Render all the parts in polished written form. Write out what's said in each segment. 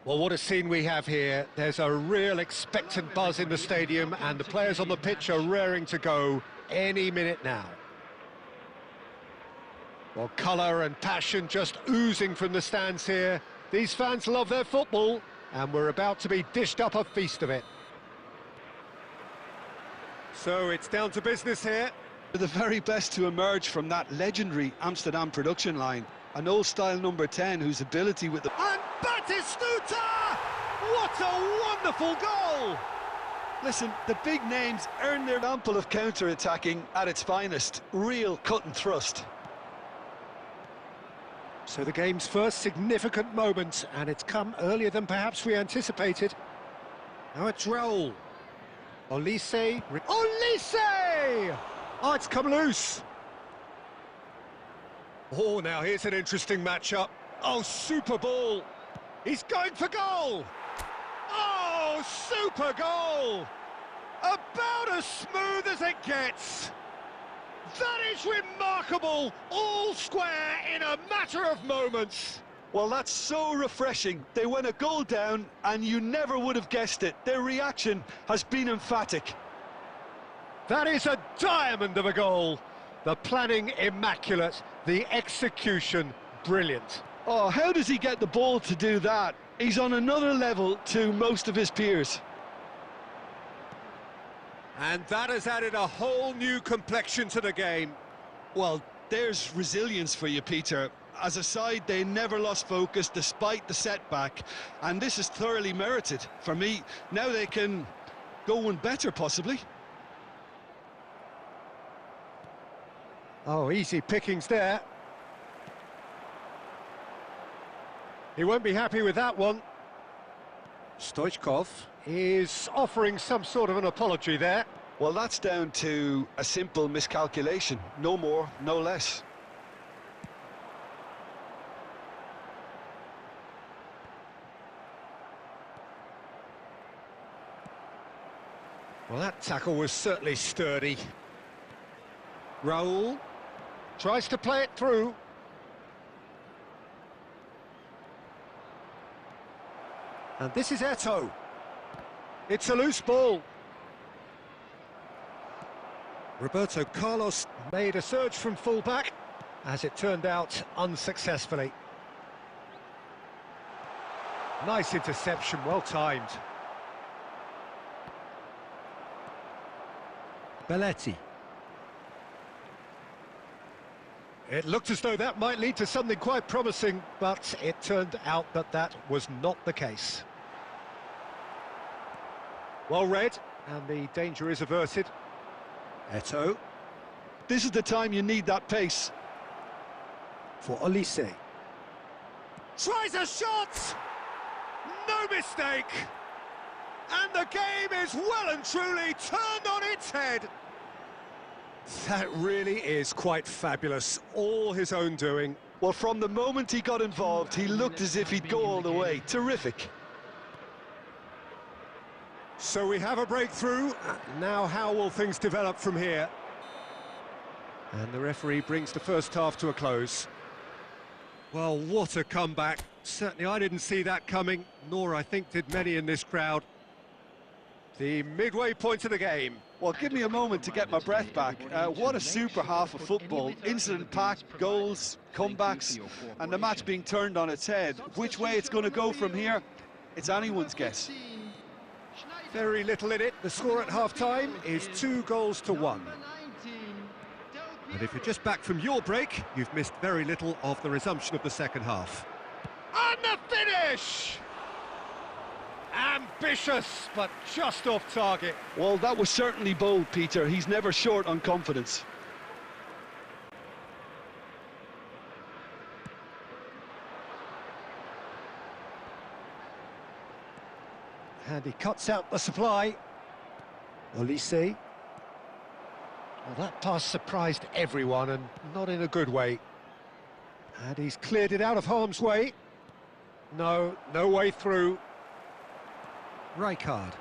Well, what a scene we have here. There's a real expectant buzz in the stadium, and the players on the pitch are raring to go any minute now. Well, colour and passion just oozing from the stands here. These fans love their football, and we're about to be dished up a feast of it. So it's down to business here. The very best to emerge from that legendary Amsterdam production line. An old-style number 10 whose ability with the... And Batistuta! What a wonderful goal! Listen, the big names earn their ample of counter-attacking at its finest. Real cut and thrust. So the game's first significant moment, and it's come earlier than perhaps we anticipated. Now it's Raul. Olise! Olise! Oh, it's come loose! Oh, now here's an interesting matchup. Oh, super ball. He's going for goal. Oh, super goal. About as smooth as it gets. That is remarkable. All square in a matter of moments. Well, that's so refreshing. They went a goal down and you never would have guessed it. Their reaction has been emphatic. That is a diamond of a goal. The planning immaculate, the execution brilliant. Oh, how does he get the ball to do that? He's on another level to most of his peers. And that has added a whole new complexion to the game. Well, there's resilience for you, Peter. As a side, they never lost focus despite the setback, and this is thoroughly merited. For me, now they can go one better, possibly. Oh, easy pickings there. He won't be happy with that one. Stoichkov is offering some sort of an apology there. Well, that's down to a simple miscalculation. No more, no less. Well, that tackle was certainly sturdy. Raul tries to play it through. And this is Eto'o. It's a loose ball. Roberto Carlos made a surge from full-back, as it turned out unsuccessfully. Nice interception, well timed. Belletti. It looked as though that might lead to something quite promising, but it turned out that that was not the case. Well read, and the danger is averted. Eto'o. This is the time you need that pace. For Olise. Tries a shot! No mistake! And the game is well and truly turned on its head. That really is quite fabulous. All his own doing. Well, from the moment he got involved, he looked as if he'd go all the way. Terrific. So we have a breakthrough. Now how will things develop from here? And the referee brings the first half to a close. Well, what a comeback. Certainly I didn't see that coming, nor I think did many in this crowd. The midway point of the game. Well, give me a moment to get my breath back. What a super half of football. Incident-packed, goals, comebacks, and the match being turned on its head. Which way it's going to go from here, it's anyone's guess. Very little in it. The score at half-time is 2-1. And if you're just back from your break, you've missed very little of the resumption of the second half. And the finish! Ambitious, but just off target. Well, that was certainly bold, Peter. He's never short on confidence. And he cuts out the supply. Olise. Well, that pass surprised everyone, and not in a good way. And he's cleared it out of harm's way. No way through. Rijkaard.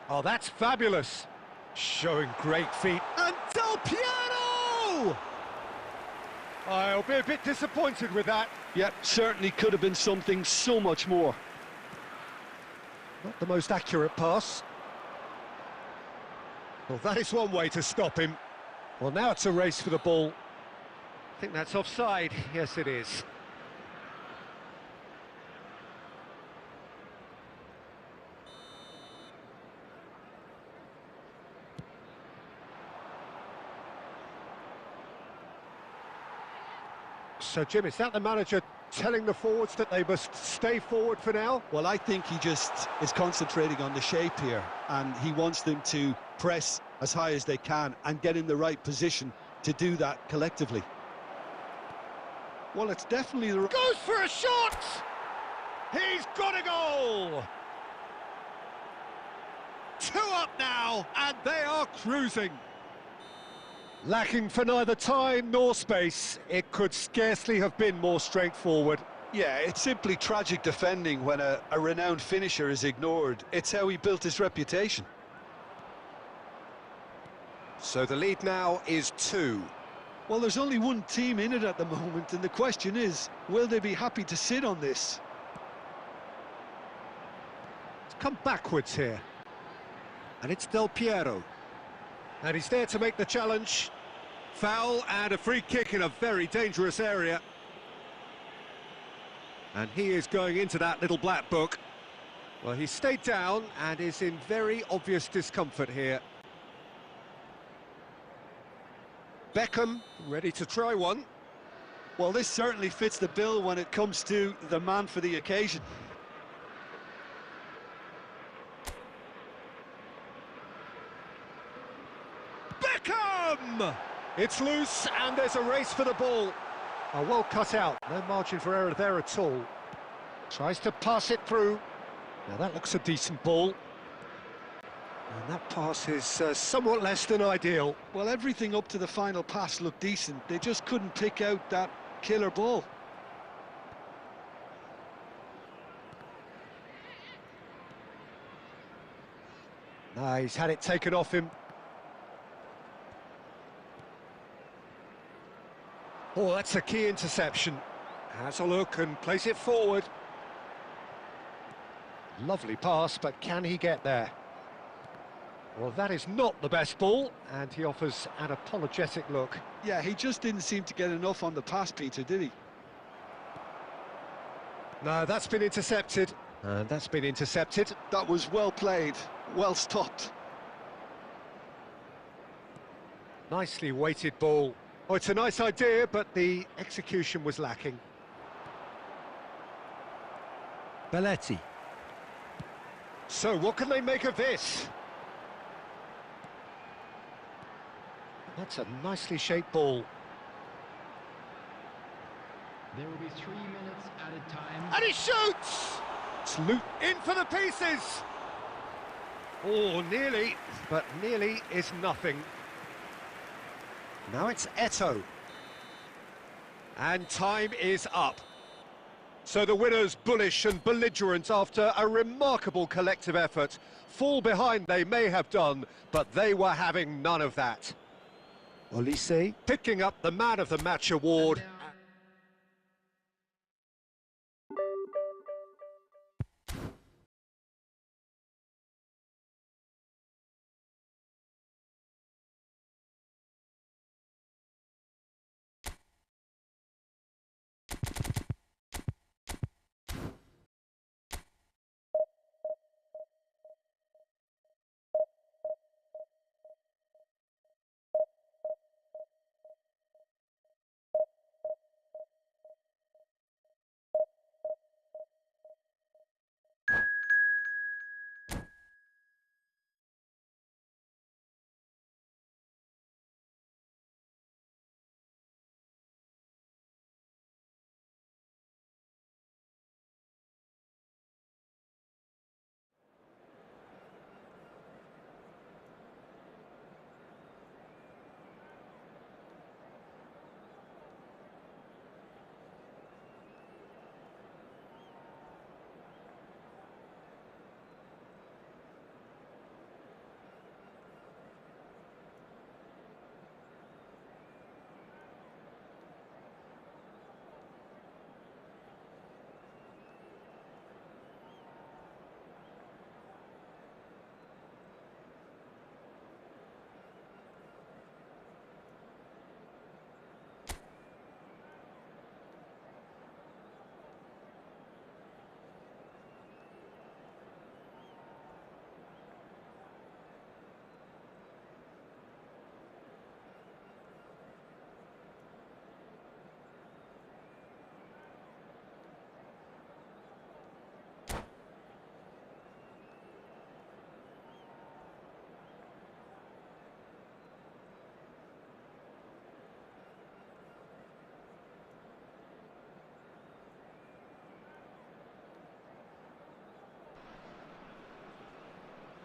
Oh, that's fabulous. Showing great feet. And Del Piero! I'll be a bit disappointed with that. Yep, certainly could have been something so much more. Not the most accurate pass. Well, that is one way to stop him. Well, now it's a race for the ball. I think that's offside. Yes, it is. So, Jim, is that the manager telling the forwards that they must stay forward for now? Well, I think he just is concentrating on the shape here, and he wants them to press as high as they can and get in the right position to do that collectively. Well, it's definitely the... Goes for a shot! He's got a goal! 2 up now, and they are cruising. Lacking for neither time nor space, it could scarcely have been more straightforward. Yeah, it's simply tragic defending when a renowned finisher is ignored. It's how he built his reputation. So the lead now is 2. Well, there's only one team in it at the moment, and the question is, will they be happy to sit on this? It's come backwards here. And it's Del Piero. And he's there to make the challenge. Foul and a free kick in a very dangerous area. And he is going into that little black book. Well, he stayed down and is in very obvious discomfort here. Beckham, ready to try one. Well, this certainly fits the bill when it comes to the man for the occasion. Beckham! It's loose and there's a race for the ball. Oh, well cut out, no margin for error there at all. Tries to pass it through. Now that looks a decent ball. And that pass is somewhat less than ideal. Well, everything up to the final pass looked decent. They just couldn't pick out that killer ball. No, he's had it taken off him. Oh, that's a key interception. Has a look and plays it forward. Lovely pass, but can he get there? Well, that is not the best ball, and he offers an apologetic look. Yeah, he just didn't seem to get enough on the pass, Peter, did he? No, that's been intercepted. And that's been intercepted. That was well played, well stopped. Nicely weighted ball. Oh, it's a nice idea, but the execution was lacking. Belletti. So, what can they make of this? That's a nicely shaped ball. There will be 3 minutes added time. And he shoots! It's looped in for the pieces! Oh, nearly, but nearly is nothing. Now it's Eto'o. And time is up. So the winners bullish and belligerent after a remarkable collective effort. Fall behind they may have done, but they were having none of that. Olise picking up the Man of the Match award.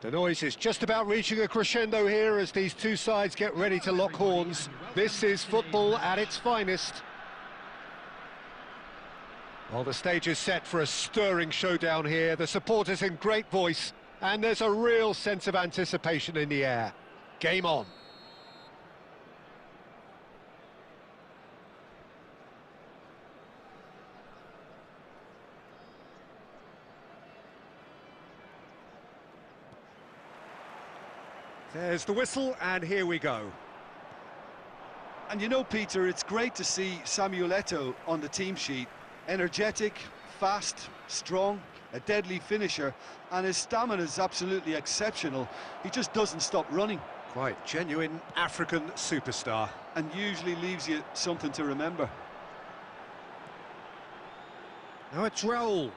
The noise is just about reaching a crescendo here as these two sides get ready to lock horns. This is football at its finest. Well, the stage is set for a stirring showdown here. The supporters in great voice, and there's a real sense of anticipation in the air. Game on. There's the whistle, and here we go. And you know, Peter, it's great to see Samuel Eto'o on the team sheet. Energetic, fast, strong, a deadly finisher, and his stamina is absolutely exceptional. He just doesn't stop running. Quite genuine African superstar. And usually leaves you something to remember. Now it's Raul.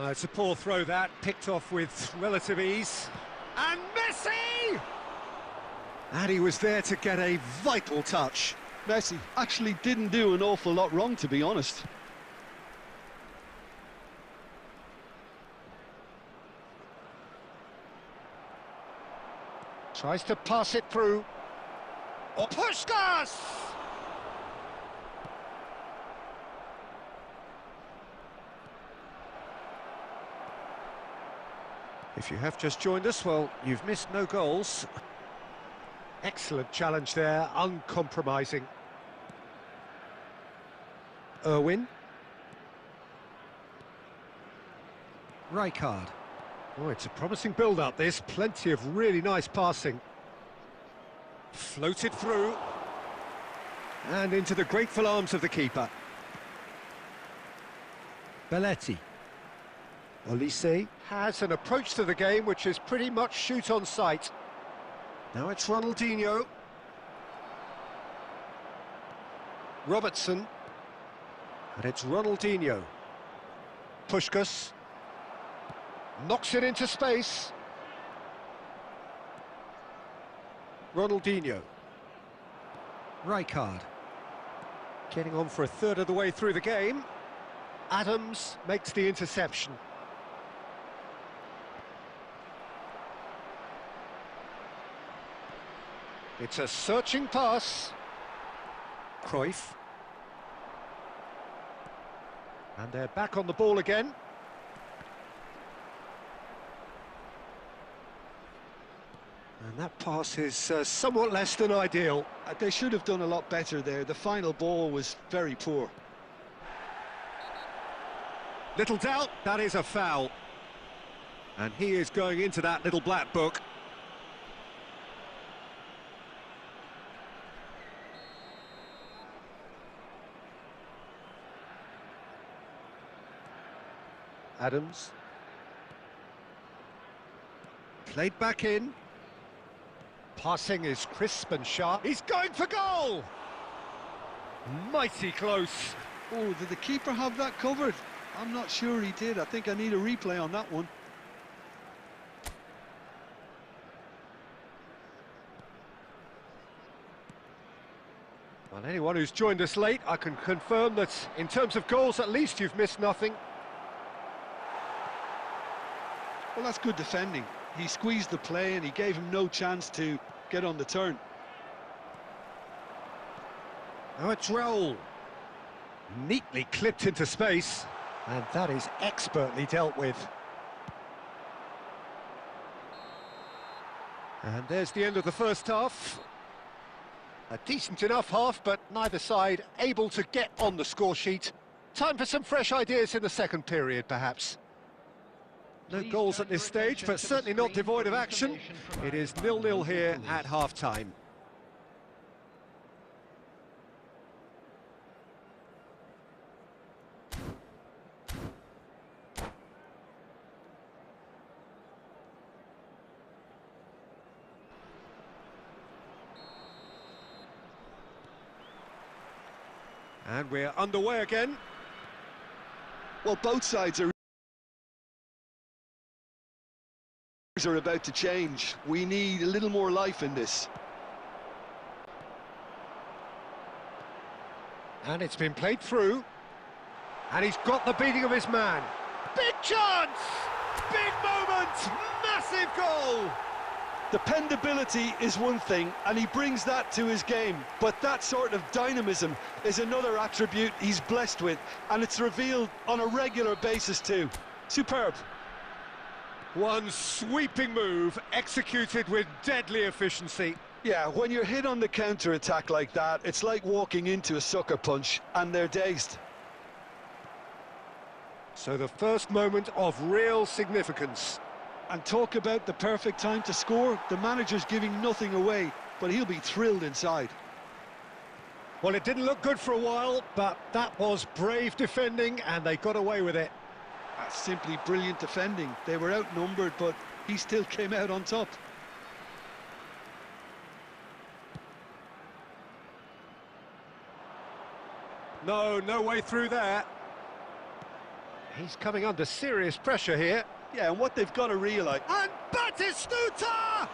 It's a poor throw that, picked off with relative ease. And Messi! And he was there to get a vital touch. Messi actually didn't do an awful lot wrong, to be honest. Tries to pass it through. Oh, Puskas! If you have just joined us, well, you've missed no goals. Excellent challenge there, uncompromising. Irwin. Rijkaard. Oh, it's a promising build-up, this. Plenty of really nice passing. Floated through. And into the grateful arms of the keeper. Belletti. Olise has an approach to the game which is pretty much shoot on sight. Now it's Ronaldinho. Robertson. And it's Ronaldinho. Puskas. Knocks it into space. Ronaldinho. Rijkaard. Getting on for a third of the way through the game. Adams makes the interception. It's a searching pass. Cruyff. And they're back on the ball again. And that pass is somewhat less than ideal. They should have done a lot better there. The final ball was very poor. Little doubt, that is a foul. And he is going into that little black book. Adams. Played back in. Passing is crisp and sharp. He's going for goal! Mighty close. Oh, did the keeper have that covered? I'm not sure he did. I think I need a replay on that one. Well, anyone who's joined us late, I can confirm that in terms of goals, at least you've missed nothing. Well, that's good defending. He squeezed the play and he gave him no chance to get on the turn. Now it's Raul. Neatly clipped into space, and that is expertly dealt with. And there's the end of the first half. A decent enough half, but neither side able to get on the score sheet. Time for some fresh ideas in the second period, perhaps. No goals at this stage, but certainly not devoid of action. It is 0-0 here at half-time. And we're underway again. Well, both sides are about to change. We need a little more life in this. And it's been played through. And he's got the beating of his man. Big chance! Big moment! Massive goal! Dependability is one thing, and he brings that to his game, but that sort of dynamism is another attribute he's blessed with, and it's revealed on a regular basis too. Superb. One sweeping move, executed with deadly efficiency. Yeah, when you're hit on the counter-attack like that, it's like walking into a sucker punch, and they're dazed. So the first moment of real significance. And talk about the perfect time to score. The manager's giving nothing away, but he'll be thrilled inside. Well, it didn't look good for a while, but that was brave defending, and they got away with it. That's simply brilliant defending. They were outnumbered, but he still came out on top. No way through there. He's coming under serious pressure here. Yeah, and what they've got to realise... And Batistuta!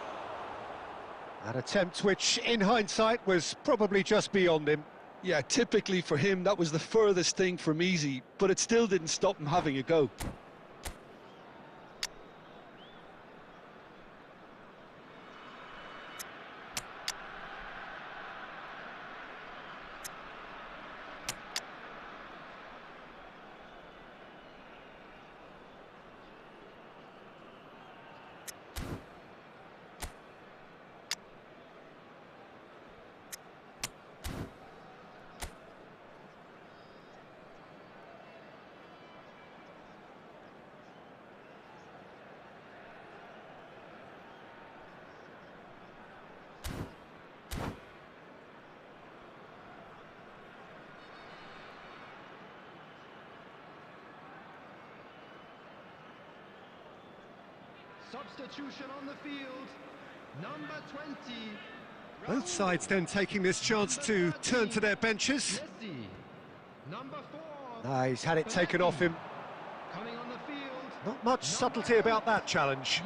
An attempt which, in hindsight, was probably just beyond him. Yeah, typically for him, that was the furthest thing from easy, but it still didn't stop him having a go. Substitution on the field, number 20. Both sides then taking this chance to turn to their benches. Number 4. He's had it taken off him. Coming on the field. Not much subtlety about that challenge.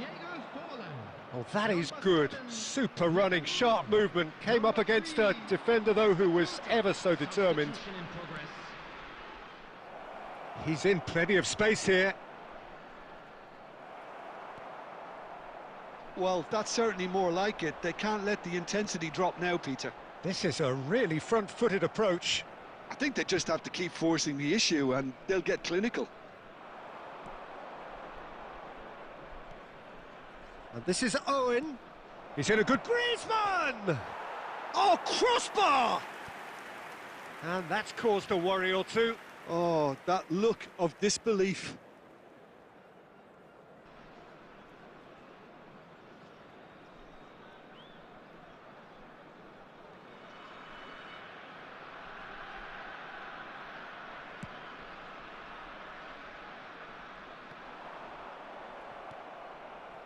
Oh, that is good. Super running, sharp movement. Came up against a defender, though, who was ever so determined. He's in plenty of space here. Well, that's certainly more like it. They can't let the intensity drop now, Peter. This is a really front-footed approach. I think they just have to keep forcing the issue and they'll get clinical. And this is Owen. He's in a good Griezmann! Oh, crossbar! And that's caused a worry or two. Oh, that look of disbelief.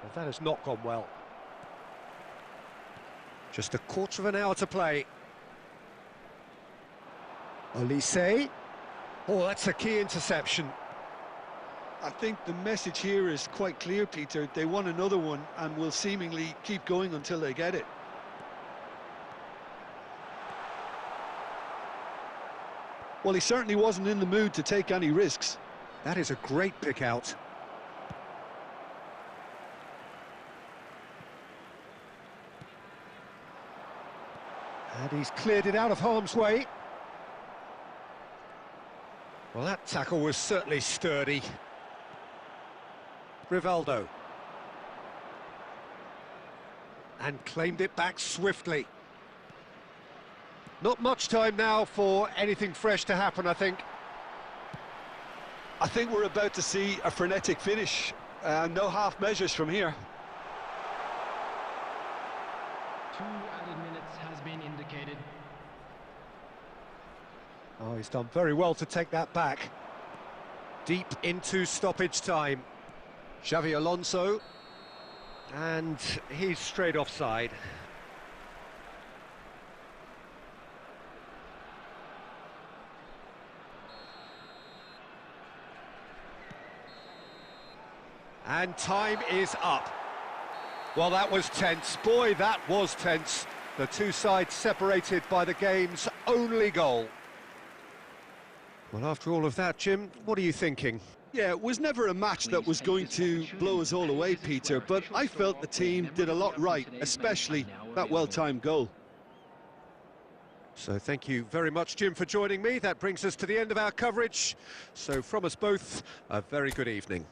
Well, that has not gone well. Just a quarter of an hour to play. Olise. Oh, that's a key interception. I think the message here is quite clear, Peter. They want another one and will seemingly keep going until they get it. Well, he certainly wasn't in the mood to take any risks. That is a great pick out. And he's cleared it out of harm's way. Well, that tackle was certainly sturdy. Rivaldo. And claimed it back swiftly. Not much time now for anything fresh to happen, I think. I think we're about to see a frenetic finish. No half measures from here. 2 added minutes has been indicated. Oh, he's done very well to take that back. Deep into stoppage time. Xavi Alonso. And he's straight offside. And time is up. Well, that was tense. Boy, that was tense. The two sides separated by the game's only goal. Well, after all of that, Jim, what are you thinking? Yeah, it was never a match that was going to blow us all away, Peter, but I felt the team did a lot right, especially that well-timed goal. So thank you very much, Jim, for joining me. That brings us to the end of our coverage. So from us both, a very good evening.